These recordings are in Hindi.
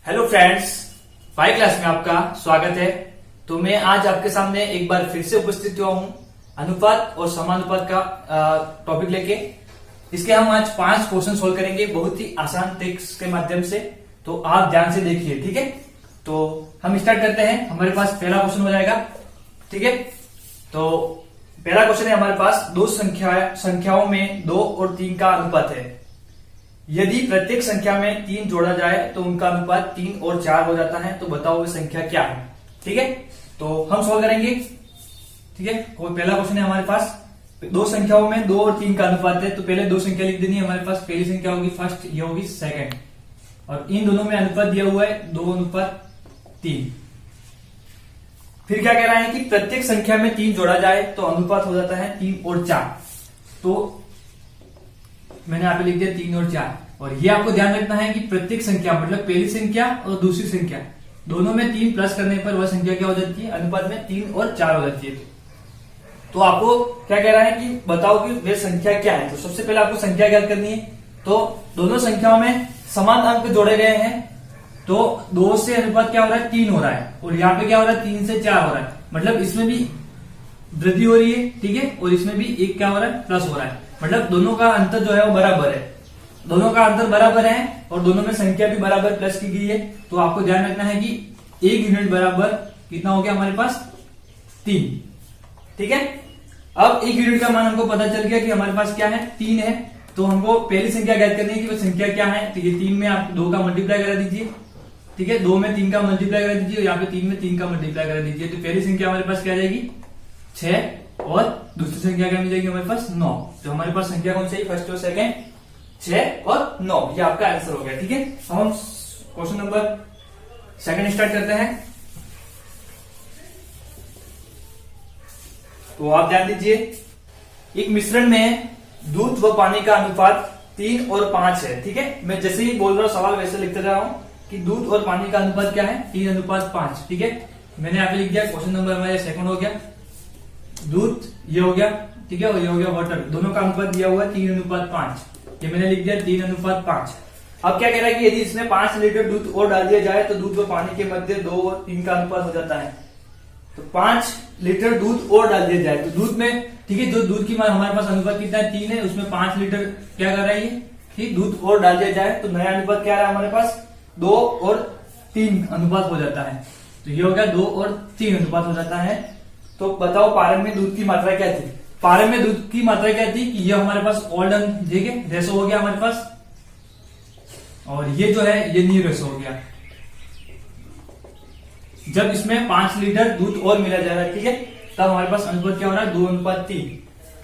हेलो फ्रेंड्स, 5 क्लास में आपका स्वागत है। तो मैं आज आपके सामने एक बार फिर से उपस्थित हुआ हूँ अनुपात और समानुपात का टॉपिक लेके। इसके हम आज 5 क्वेश्चन सोल्व करेंगे बहुत ही आसान ट्रिक्स के माध्यम से। तो आप ध्यान से देखिए, ठीक है। तो हम स्टार्ट करते हैं। हमारे पास पहला क्वेश्चन हो जाएगा, ठीक है। तो पहला क्वेश्चन है हमारे पास, दो संख्याओं में 2 और 3 का अनुपात है। यदि प्रत्येक संख्या में 3 जोड़ा जाए तो उनका अनुपात 3 और 4 हो जाता है। तो बताओ वो संख्या क्या है, ठीक है। तो हम सॉल्व करेंगे, ठीक है। कोई पहला क्वेश्चन है हमारे पास, दो संख्याओं में 2 और 3 का अनुपात है। तो पहले दो संख्या लिख देनी है हमारे पास। पहली संख्या होगी फर्स्ट, ये होगी सेकंड, और इन दोनों में अनुपात दिया हुआ है 2:3। फिर क्या कह रहा है कि प्रत्येक संख्या में 3 जोड़ा जाए तो अनुपात हो जाता है 3 और 4। तो मैंने यहाँ पे लिख दिया 3 और 4। और ये आपको ध्यान रखना है कि प्रत्येक संख्या मतलब पहली संख्या और दूसरी संख्या दोनों में 3 प्लस करने पर वह संख्या क्या हो जाती है, अनुपात में 3 और 4 हो जाती है। तो आपको क्या कह रहा है कि बताओ कि वे संख्या क्या है। तो सबसे पहले आपको संख्या ज्ञात करनी है। तो दोनों संख्याओं में समान अंक जोड़े गए हैं, तो 2 से अनुपात क्या हो रहा है, 3 हो रहा है। और यहाँ पे क्या हो रहा है, 3 से 4 हो रहा है। मतलब इसमें भी वृद्धि हो रही है, ठीक है, और इसमें भी एक क्या हो रहा है, प्लस हो रहा है। मतलब दोनों का अंतर जो है वो बराबर है, दोनों का अंतर बराबर है, और दोनों में संख्या भी बराबर प्लस की गई है। तो आपको ध्यान रखना है कि 1 यूनिट बराबर कितना हो गया हमारे पास, 3, ठीक है। अब 1 यूनिट का मान हमको पता चल गया कि हमारे पास क्या है, 3 है। तो हमको पहली संख्या ज्ञात करनी है कि वो संख्या क्या है। तो ये 3 में आप 2 का मल्टीप्लाई करा दीजिए, ठीक है। 2 में 3 का मल्टीप्लाई करा दीजिए, यहाँ पे 3 में 3 का मल्टीप्लाई करा दीजिए। तो पहली संख्या हमारे पास क्या आ जाएगी, 6, और दूसरी संख्या क्या मिल जाएगी हमारे पास, 9। तो हमारे पास संख्या कौन सी है, फर्स्ट और सेकंड, 6 और 9। ये आपका आंसर हो गया, ठीक है। अब हम क्वेश्चन नंबर सेकंड स्टार्ट करते हैं। तो आप ध्यान दीजिए, एक मिश्रण में दूध व पानी का अनुपात 3 और 5 है, ठीक है। मैं जैसे ही बोल रहा हूं सवाल वैसे लिखते जा रहा हूं कि दूध और पानी का अनुपात क्या है, 3:5, ठीक है। मैंने यहाँ पे लिख दिया। क्वेश्चन नंबर हमारा सेकंड हो गया, दूध ये हो गया, ठीक है, और ये हो गया वाटर। दोनों का अनुपात दिया हुआ है 3:5। ये मैंने लिख दिया 3:5। अब क्या कह रहा है कि यदि इसमें 5 लीटर दूध और डाल दिया जाए तो दूध व पानी के मध्य 2 और 3 का अनुपात हो जाता है। तो 5 लीटर दूध और डाल दिया जाए तो दूध में, ठीक है, जो दूध की हमारे पास अनुपात कितना है, 3 है, उसमें 5 लीटर क्या कर रहा है ये, ठीक, दूध और डाल दिया जाए तो नया अनुपात क्या रहा है हमारे पास, 2 और 3 अनुपात हो जाता है। तो ये हो गया 2 और 3 अनुपात हो जाता है। तो बताओ पारंग में दूध की मात्रा क्या थी। पारंग में दूध की मात्रा क्या थी कि ये हमारे पास ओल्ड अंक, ठीक है, रेशो हो गया हमारे पास, और ये जो है ये न्यू रेशो हो गया। जब इसमें 5 लीटर दूध और मिला जा रहा है, ठीक है, तब हमारे पास अनुपात क्या हो रहा है, 2:3।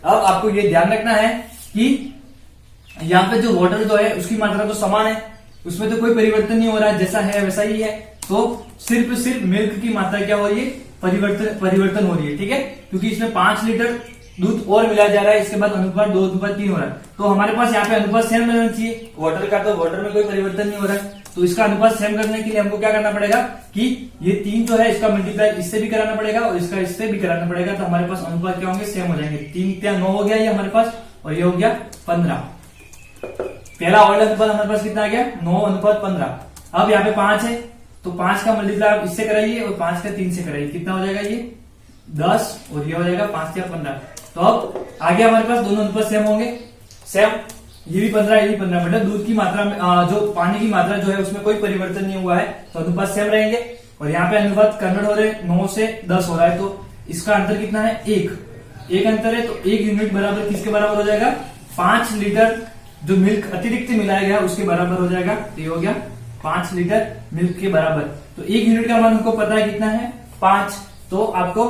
अब आपको ये ध्यान रखना है कि यहाँ पे जो वाटर जो है उसकी मात्रा तो समान है, उसमें तो कोई परिवर्तन नहीं हो रहा है, जैसा है वैसा ही है। तो सिर्फ मिल्क की मात्रा क्या हो रही है, परिवर्तन हो रही है, ठीक है, क्योंकि इसमें 5 लीटर दूध और मिलाया जा रहा है। इसके बाद अनुपात 2:3 हो रहा है। तो हमारे पास यहाँ पे अनुपात सेम रहना चाहिए वाटर का, तो वाटर में कोई परिवर्तन नहीं हो रहा है। तो इसका अनुपात सेम करने के लिए हमको क्या करना पड़ेगा कि ये 3 जो है इसका मल्टीप्लाई इससे भी कराना पड़ेगा और इसका इससे भी कराना पड़ेगा। तो हमारे पास अनुपात क्या होंगे, सेम हो जाएंगे। 3 क्या 9 हो गया ये हमारे पास, और ये हो गया 15। पहला ऑर्डर अनुपात हमारे पास कितना आ गया, 9:15। अब यहाँ पे 5 है, तो 5 का मल्टीप्लाई आप इससे कराइए और 5 का 3 से कराइए, कितना हो जाएगा ये 10, और ये हो जाएगा 5 या 15। तो अब आगे हमारे पास दोनों अनुपात सेम होंगे, सेम, ये भी 15 ये भी 15। मतलब दूध की मात्रा में जो पानी की मात्रा जो है उसमें कोई परिवर्तन नहीं हुआ है, तो अनुपात सेम रहेंगे। और यहाँ पे अनुपात कन्वर्ट हो रहे 9 से 10 हो रहा है, तो इसका अंतर कितना है, 1 अंतर है। तो 1 यूनिट बराबर किसके बराबर हो जाएगा, 5 लीटर जो मिल्क अतिरिक्त मिलाया गया उसके बराबर हो जाएगा। तो ये हो गया 5 लीटर मिल्क के बराबर। तो 1 यूनिट का मान हमको पता है कितना है, 5। तो आपको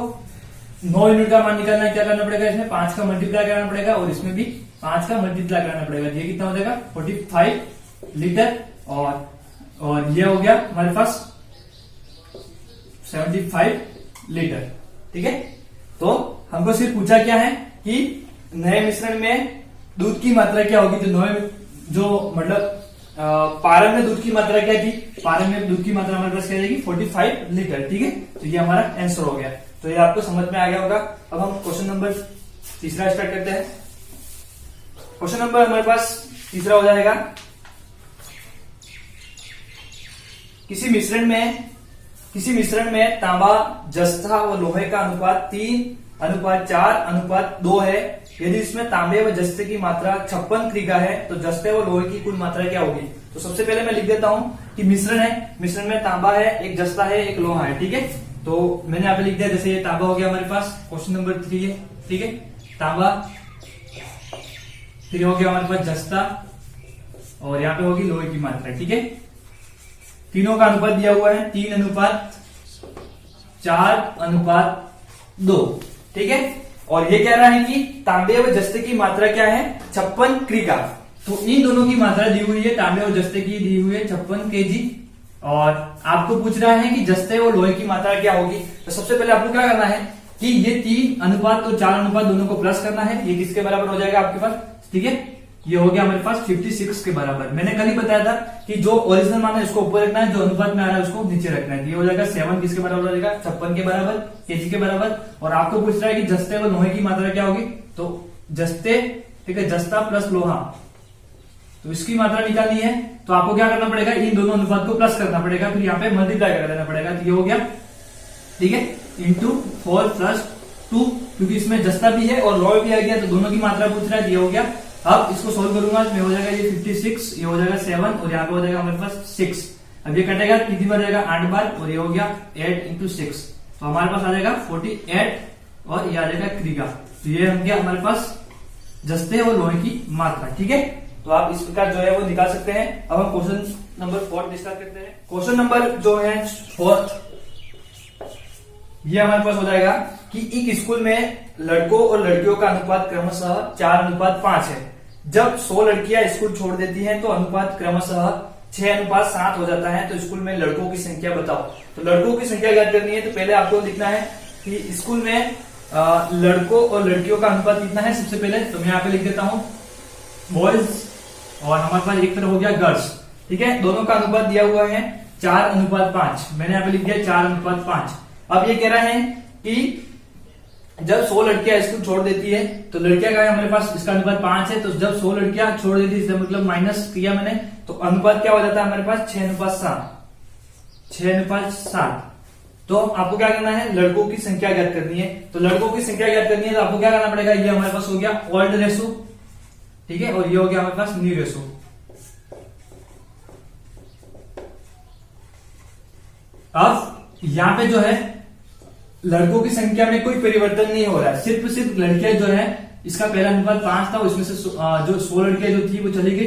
9 यूनिट का मान निकालना है, क्या करना पड़ेगा, इसमें 5 का मल्टीप्लाई करना पड़ेगा और इसमें भी 5 का मल्टीप्लाई करना पड़ेगा। ये कितना हो जाएगा, 45 लीटर, और ये हो गया हमारे पास 75 लीटर, ठीक है। तो हमको सिर्फ पूछा क्या है कि नए मिश्रण में दूध की मात्रा क्या होगी। जो मतलब पारन में दूध की मात्रा क्या थी, पारन में दूध की मात्रा हमारे पास क्या जाएगी, 45 लीटर, ठीक है। तो ये हमारा आंसर हो गया। तो ये आपको समझ में आ गया होगा। अब हम क्वेश्चन नंबर तीसरा स्टार्ट करते हैं। क्वेश्चन नंबर हमारे पास तीसरा हो जाएगा किसी मिश्रण में तांबा, जस्ता व लोहे का अनुपात 3:4:2 है। यदि इसमें तांबे व जस्ते की मात्रा 56 क्रिगा है तो जस्ते व लोहे की कुल मात्रा क्या होगी। तो सबसे पहले मैं लिख देता हूं कि मिश्रण है, मिश्रण में तांबा है, एक जस्ता है, एक लोहा है। ठीक है, तो मैंने यहाँ पे लिख दिया, जैसे ये तांबा हो गया हमारे पास, क्वेश्चन नंबर 3 है। ठीक है, तांबा, फिर हो गया हमारे पास जस्ता, और यहाँ पे होगी लोहे की मात्रा। ठीक है, तीनों का अनुपात दिया हुआ है 3:4:2। ठीक है, और ये कह रहा है कि तांबे व जस्ते की मात्रा क्या है, 56 क्रिगा। तो इन दोनों की मात्रा दी हुई है, तांबे और जस्ते की दी हुई है 56 kg, और आपको पूछ रहा है कि जस्ते और लोहे की मात्रा क्या होगी। तो सबसे पहले आपको क्या करना है कि ये 3:4 और 4 दोनों को प्लस करना है। ये किसके बराबर हो जाएगा आपके पास, ठीक है, ये हो गया हमारे पास 56 के बराबर। मैंने कल ही बताया था कि जो ओरिजिनल मान है उसको ऊपर रखना है, जो अनुपात में आ रहा है उसको नीचे रखना है। ये हो जाएगा 7 किसके बराबर हो जाएगा, 56 के बराबर, केजी के बराबर। और आपको पूछ रहा है कि जस्ते व लोहे की मात्रा क्या होगी, तो जस्ते, ठीक है, जस्ता प्लस लोहा, तो इसकी मात्रा निकालनी है। तो आपको क्या करना पड़ेगा, इन दोनों अनुपात को प्लस करना पड़ेगा, फिर यहाँ पे मल्टीप्लाई कर देना पड़ेगा। तो ये हो गया, ठीक है, इंटू 4 + 2, क्योंकि इसमें जस्ता भी है और लोहा भी आ गया, तो दोनों की मात्रा पूछ रहा है। ये हो गया। अब इसको सोल्व करूंगा, इसमें हो जाएगा ये 56, ये हो जाएगा 7, और यहाँ पे हो जाएगा हमारे पास 6। अब ये कटेगा, कितनी बार जाएगा, 8 बार, और ये हो गया 8 × 6, तो हमारे पास आ जाएगा 48, और ये आ जाएगा क्रिगा। तो ये हो गया हमारे पास जस्ते और लोहे की मात्रा। ठीक है, तो आप इस प्रकार जो है वो निकाल सकते हैं। अब हम क्वेश्चन नंबर 4 स्टार्ट करते हैं। क्वेश्चन नंबर जो है 4, ये हमारे पास हो जाएगा कि एक स्कूल में लड़कों और लड़कियों का अनुपात क्रमशः 4:5 है। जब 100 लड़कियां स्कूल छोड़ देती हैं तो अनुपात क्रमशः 6:7 हो जाता है। तो स्कूल में लड़कों की संख्या बताओ। तो लड़कों की संख्या ज्ञात करनी है, तो पहले आपको लिखना है कि स्कूल में लड़कों और लड़कियों का अनुपात कितना है। सबसे पहले तो मैं यहाँ पे लिख देता हूँ बॉयज, और हमारे पास एक तरफ हो गया गर्ल्स। ठीक है, दोनों का अनुपात दिया हुआ है 4:5। मैंने यहाँ पे लिख दिया 4:5। अब ये कह रहा है कि जब 100 लड़कियां स्कूल छोड़ देती है तो लड़कियां का हमारे पास इसका अनुपात 5 है। तो जब 100 लड़कियां छोड़ देती है, इसका मतलब माइनस किया मैंने, तो अनुपात क्या हो जाता है हमारे पास 6:7। तो आपको क्या करना है, लड़कों की संख्या ज्ञात करनी है। तो लड़कों की संख्या ज्ञात करनी है, तो आपको क्या करना पड़ेगा, ये हमारे पास हो गया ओल्ड रेशो, ठीक है, और ये हो गया हमारे पास न्यू रेशो। अब यहां पे जो है लड़कों की संख्या में कोई परिवर्तन नहीं हो रहा है, सिर्फ लड़कियां जो है, इसका पहला अनुपात 5 था, उसमें से जो 100 लड़कियां जो थी वो चली गई।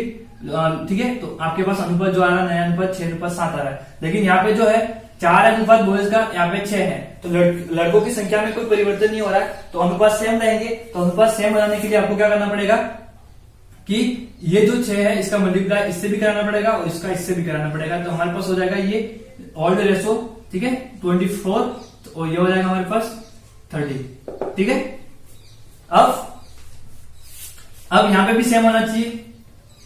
ठीक है, तो आपके पास अनुपात जो आ रहा है, नया अनुपात 6:7 आ रहा है। लेकिन यहाँ पे जो है 4 बॉयज का, यहाँ पे 6 है, तो लड़कों की संख्या में कोई परिवर्तन नहीं हो रहा है, तो अनुपात सेम रहेंगे। तो अनुपात सेम बनाने के लिए आपको क्या करना पड़ेगा कि ये जो 6 है इसका मल्टीप्लाई इससे भी कराना पड़ेगा और इसका इससे भी कराना पड़ेगा। तो हमारे पास हो जाएगा ये ऑल्ड रेशो, ठीक है, 24, और ये हो जाएगा हमारे पास 30। ठीक है, अब यहां पे भी सेम होना चाहिए,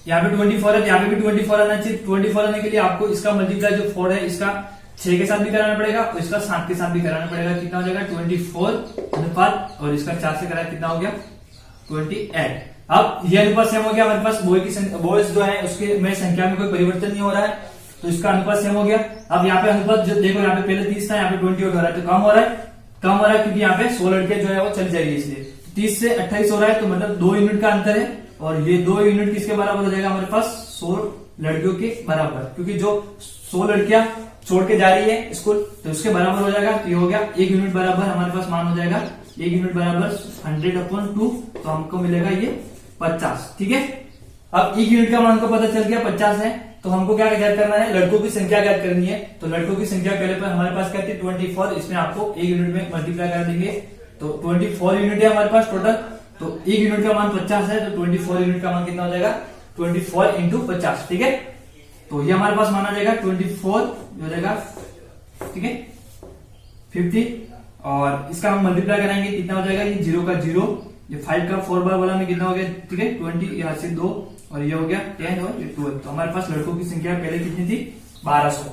यहाँ पे 24 है, यहाँ पे भी 24 आना चाहिए। 24 आने के लिए आपको इसका मल्टीप्लाई जो 4 है इसका 6 के साथ भी कराना पड़ेगा और इसका 7 के साथ भी कराना पड़ेगा। कितना हो जाएगा 24 अनुपात, और इसका 4 से कराया कितना हो गया 28। अब ये अनुपात सेम हो गया हमारे पास, बॉयज जो है उसके में संख्या में कोई परिवर्तन नहीं हो रहा है, तो इसका अनुपात सेम हो गया। अब यहाँ पे अनुपात जो देखो, यहाँ पे पहले 30 था, यहाँ पे 28 हो रहा है, तो कम हो रहा है क्योंकि यहाँ पे 100 लड़कियां जो है वो चली जाएगी, इसलिए 30 से 28 हो रहा है, तो मतलब 2 यूनिट का अंतर है। और ये 2 यूनिट किसके बराबर हो जाएगा हमारे पास, 100 लड़कियों के बराबर, क्योंकि जो 100 लड़कियां छोड़ के जा रही है स्कूल, तो उसके बराबर हो जाएगा। तो ये हो गया 1 यूनिट बराबर हमारे पास मान हो जाएगा, 1 यूनिट बराबर 100/2, तो हमको मिलेगा ये 50। ठीक है, अब 1 यूनिट का मान को पता चल गया 50 है, तो हमको क्या ज्ञात करना है, लड़कों की संख्या ज्ञात करनी है। तो लड़कों की संख्या पहले पर हमारे पास क्या थी 24, इसमें आपको 1 यूनिट में मल्टीप्लाई कर देंगे, तो 24 यूनिट है हमारे पास टोटल। तो 1 यूनिट का मान 50 है, तो 24 यूनिट का मान कितना हो जाएगा 24 × 50। ठीक है, तो ये हमारे पास माना जाएगा 24 हो जाएगा, ठीक है, 50, और इसका हम मल्टीप्लाई कराएंगे, कितना हो जाएगा, ये 0 का 0, ये 5 का 4 बार वाला में कितना हो गया, ठीक है 20, यहाँ से 2, और ये हो गया 10 और ये 12। तो हमारे पास लड़कों की संख्या पहले कितनी थी 1200।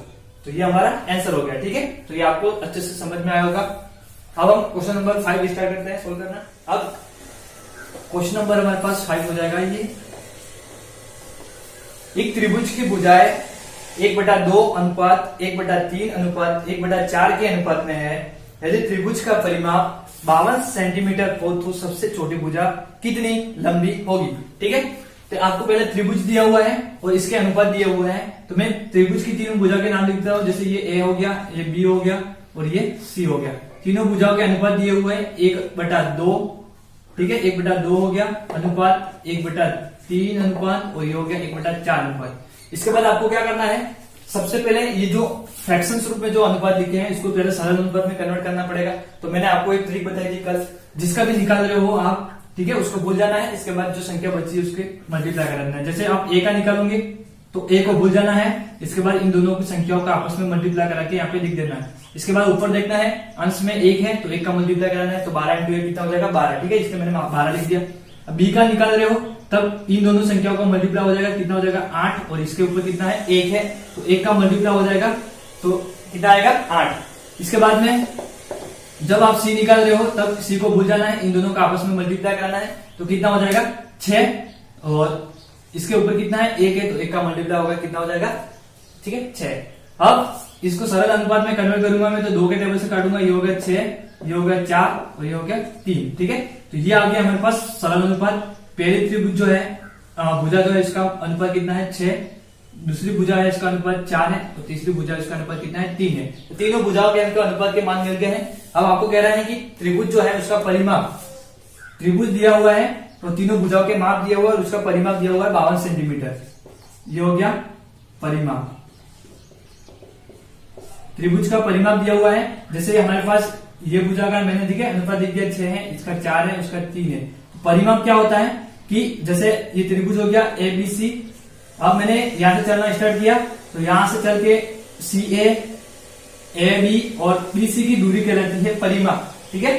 तो ये हमारा आंसर हो गया। ठीक है, तो ये आपको अच्छे से समझ में आया होगा। अब हम क्वेश्चन नंबर 5 स्टार्ट करते हैं सोल्व करना। अब क्वेश्चन नंबर हमारे पास 5 हो जाएगा, ये एक त्रिभुज की भुजाएं 1/2 अनुपात 1/3 अनुपात 1/4 के अनुपात में है, यदि त्रिभुज का परिमाप 52 सेंटीमीटर हो तो सबसे छोटी भुजा कितनी लंबी होगी। ठीक है, तो आपको पहले त्रिभुज दिया हुआ है और इसके अनुपात दिए हुए हैं, तो मैं त्रिभुज की तीनों भुजा के नाम लिखता हूं। जैसे ये ए हो गया, ये बी हो गया और ये सी हो गया। तीनों भुजाओं के अनुपात दिए हुए हैं 1/2। ठीक है, 1/2 हो गया अनुपात, 1/3 अनुपात और ये हो गया 1/4 अनुपात। इसके बाद आपको क्या करना है, सबसे पहले ये जो फ्रैक्शन रूप में जो अनुपात लिखे हैं इसको पहले सरल अनुपात में कन्वर्ट करना पड़ेगा। तो मैंने आपको एक ट्रिक बताई थी कल, जिसका भी निकाल रहे हो आप, ठीक है, उसको भूल जाना है। इसके बाद जो संख्या बची है उसके मल्टीप्लाई करना है। जैसे आप ए का निकालोगे तो ए को भूल जाना है, इसके बाद इन दोनों की संख्याओं का आपस में मल्टीप्लाई करा के यहाँ पे लिख देना है। इसके बाद ऊपर देखना है, अंश में 1 है तो 1 का मल्टीप्लाई कराना है, तो 12 इंटू 1 कितना हो जाएगा 12। ठीक है, इसलिए मैंने 12 लिख दिया। अब बी का निकाल रहे हो तब इन दोनों संख्याओं का मल्टीप्लाई हो जाएगा, कितना हो जाएगा 8, और इसके ऊपर कितना है 1 है, तो 1 का मल्टीप्लाई हो जाएगा तो कितना आएगा 8। इसके बाद में जब आप सी निकाल रहे हो तब सी को भूल जाना है, इन दोनों का आपस में मल्टीप्लाई कराना है, तो कितना हो जाएगा 6, और इसके ऊपर कितना है 1 है तो 1 का मल्टीप्लाई होगा, कितना हो जाएगा, ठीक है 6। अब इसको सरल अनुपात में कन्वर्ट करूंगा मैं, तो 2 के टेबल से काटूंगा, ये हो गया 6, ये हो गया 4 और ये हो गया 3। ठीक है, तो ये आ गया हमारे पास सरल अनुपात। पहली त्रिभुज जो है भुजा जो है इसका अनुपात कितना है 6, दूसरी भुजा है इसका अनुपात 4 है, और तीसरी भुजा इसका अनुपात कितना है 3 है। तो तीनों भुजाओं के अनुपात के मान मिल गए हैं। अब आपको कह रहा है कि त्रिभुज जो है उसका परिमाप, त्रिभुज दिया हुआ है तो तीनों भुजाओं के माप दिया हुआ है और उसका परिमाप दिया हुआ है 52 सेंटीमीटर। ये हो गया परिमाप, त्रिभुज का परिमाप दिया हुआ है। जैसे हमारे पास ये भुजा का मैंने दिया अनुपात दिख दिया 6 है, इसका 4 है, उसका 3 है। तो परिमाप क्या होता है कि जैसे ये त्रिभुज हो गया ABC, अब मैंने यहां से चलना स्टार्ट किया तो यहां से चल के CA, AB और BC की दूरी कहलाती है परिमाप। ठीक है,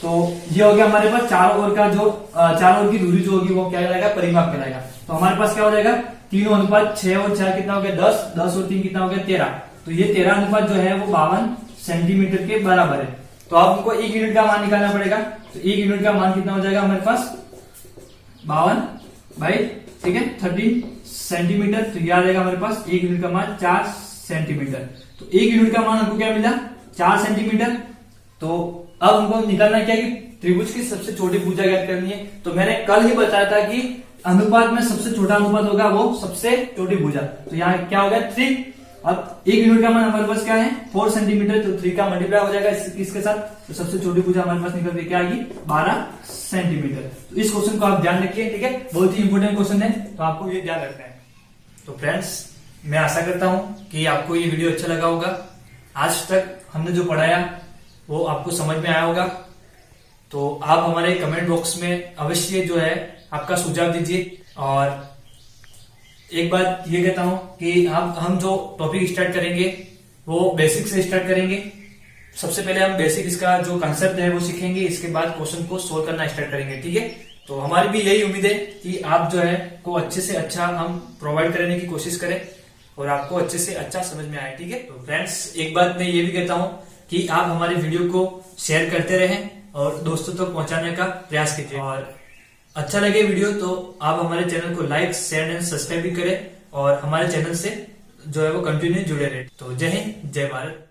तो ये हो गया हमारे पास चारों ओर का जो चारों ओर की दूरी जो होगी वो क्या कहलाएगा, परिमाप कहलाएगा। तो हमारे पास क्या हो जाएगा, तीनों अनुपात 6 और 4 कितना हो गया 10, 10 और 3 कितना हो गया 13। तो ये 13 अनुपात जो है वो 52 सेंटीमीटर के बराबर है। तो अब हमको 1 यूनिट का मान निकालना पड़ेगा, तो 1 यूनिट का मान कितना हो जाएगा हमारे पास 52 बाई, ठीक है 13 सेंटीमीटर। तो ये आ जाएगा हमारे पास 1 यूनिट का मान 4 सेंटीमीटर। तो 1 यूनिट का मान हमको क्या मिला 4 सेंटीमीटर। तो अब हमको निकालना क्या है कि त्रिभुज की सबसे छोटी भुजा ज्ञात करनी है। तो मैंने कल ही बताया था कि अनुपात में सबसे छोटा अनुपात होगा वो सबसे छोटी भुजा। तो यहाँ क्या हो गया 3। अब 1 यूनिट का मान हमारे पास क्या है 4 सेंटीमीटर, तो 3 का मल्टीप्लाई हो जाएगा इसके साथ, तो सबसे छोटी भुजा हमारे पास निकल के क्या आएगी 12 सेंटीमीटर। तो इस क्वेश्चन को आप ध्यान रखिए, ठीक है, बहुत ही इंपोर्टेंट क्वेश्चन है, तो आपको ये ध्यान रखना है। तो फ्रेंड्स, मैं आशा करता हूं कि आपको ये वीडियो अच्छा लगा होगा। आज तक हमने जो पढ़ाया वो आपको समझ में आया होगा। तो आप हमारे कमेंट बॉक्स में अवश्य जो है आपका सुझाव दीजिए। और एक बात ये कहता हूं कि हम जो टॉपिक स्टार्ट करेंगे वो बेसिक से स्टार्ट करेंगे। सबसे पहले हम बेसिक इसका जो कंसेप्ट है वो सीखेंगे, इसके बाद क्वेश्चन को सोल्व करना स्टार्ट करेंगे। ठीक है, तो हमारी भी यही उम्मीद है कि आप जो है को अच्छे से अच्छा हम प्रोवाइड करने की कोशिश करें और आपको अच्छे से अच्छा समझ में आए। ठीक है, तो फ्रेंड्स, एक बात मैं ये भी कहता हूं कि आप हमारे वीडियो को शेयर करते रहें और दोस्तों तक पहुंचाने का प्रयास कीजिए। और अच्छा लगे वीडियो तो आप हमारे चैनल को लाइक, शेयर एंड सब्सक्राइब भी करें और हमारे चैनल से जो है वो कंटिन्यू जुड़े रहे। तो जय हिंद, जय भारत।